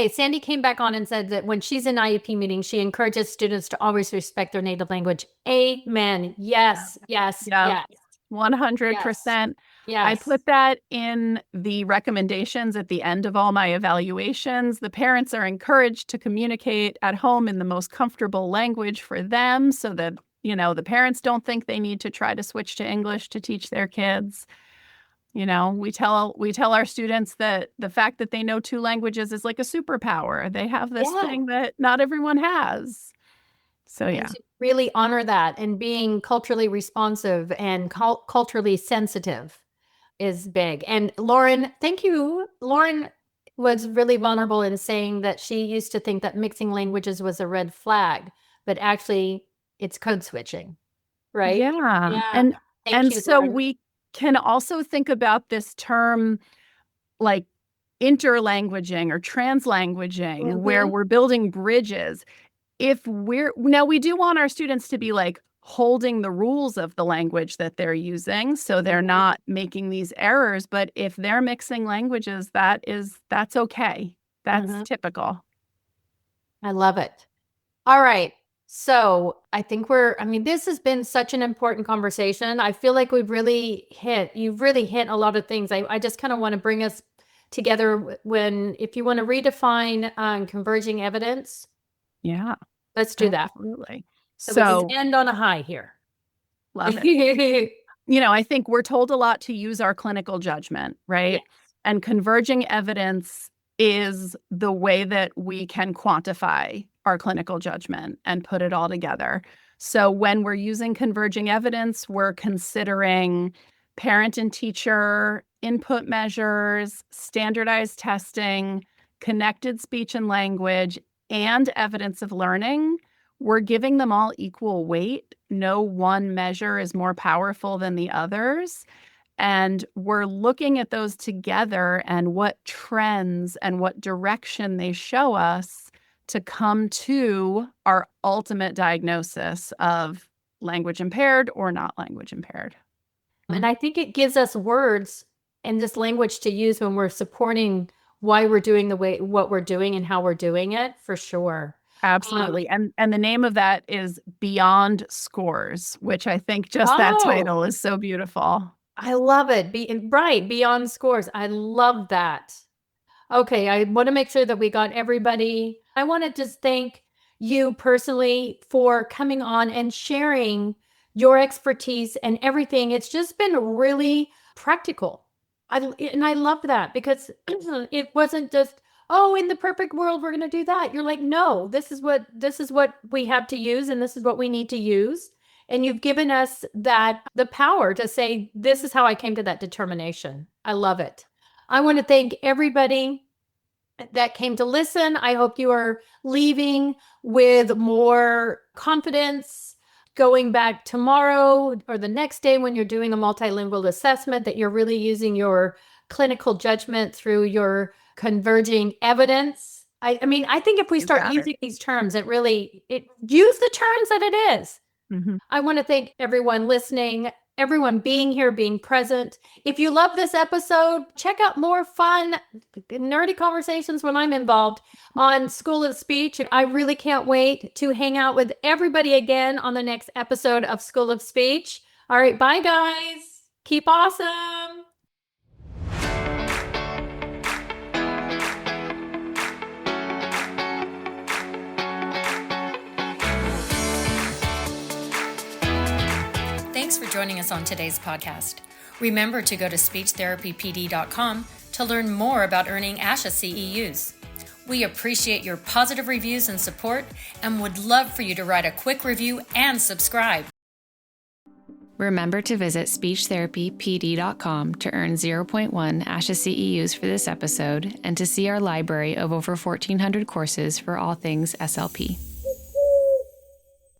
Sandy came back on and said that when she's in IEP meetings, she encourages students to always respect their native language. Amen. Yes, yes, Yeah. yes. 100%. Yes. I put that in the recommendations at the end of all my evaluations. The parents are encouraged to communicate at home in the most comfortable language for them, so that, the parents don't think they need to try to switch to English to teach their kids. We tell our students that the fact that they know 2 languages is like a superpower. They have this thing that not everyone has. So, yeah. And to really honor that, and being culturally responsive and culturally sensitive is big. And Lauren, thank you. Lauren was really vulnerable in saying that she used to think that mixing languages was a red flag, but actually it's code switching, right? Yeah. Thank And you, so Lauren. we can also think about this term like interlanguaging or translanguaging, where we're building bridges. We do want our students to be like holding the rules of the language that they're using, so they're not making these errors. But if they're mixing languages, that's okay. That's typical. I love it. All right. So I think this has been such an important conversation. I feel like you've really hit a lot of things. I just kind of want to bring us together if you want to redefine converging evidence. Yeah. Let's do that. Absolutely. So we can end on a high here. Love it. I think we're told a lot to use our clinical judgment, right? Yes. And converging evidence is the way that we can quantify our clinical judgment and put it all together. So when we're using converging evidence, we're considering parent and teacher input measures, standardized testing, connected speech and language, and evidence of learning. We're giving them all equal weight. No one measure is more powerful than the others. And we're looking at those together and what trends and what direction they show us to come to our ultimate diagnosis of language impaired or not language impaired. And I think it gives us words and this language to use when we're supporting why we're doing what we're doing and how we're doing it, for sure. Absolutely. And the name of that is Beyond Scores, which I think just that title is so beautiful. I love it. Beyond Scores. I love that. Okay, I want to make sure that we got everybody. I want to just thank you personally for coming on and sharing your expertise and everything. It's just been really practical. I love that, because it wasn't just, in the perfect world, we're going to do that. You're like, no, this is what we have to use, and this is what we need to use. And you've given us the power to say, this is how I came to that determination. I love it. I want to thank everybody that came to listen. I hope you are leaving with more confidence going back tomorrow or the next day when you're doing a multilingual assessment, that you're really using your clinical judgment through your converging evidence. I mean, I think if we start using these terms, use the terms that it is. Mm-hmm. I want to thank everyone listening, everyone being here, being present. If you love this episode, check out more fun, nerdy conversations when I'm involved on School of Speech. I really can't wait to hang out with everybody again on the next episode of School of Speech. All right, bye guys. Keep awesome. Thanks for joining us on today's podcast. Remember to go to speechtherapypd.com to learn more about earning ASHA CEUs. We appreciate your positive reviews and support and would love for you to write a quick review and subscribe. Remember to visit speechtherapypd.com to earn 0.1 ASHA CEUs for this episode and to see our library of over 1,400 courses for all things SLP.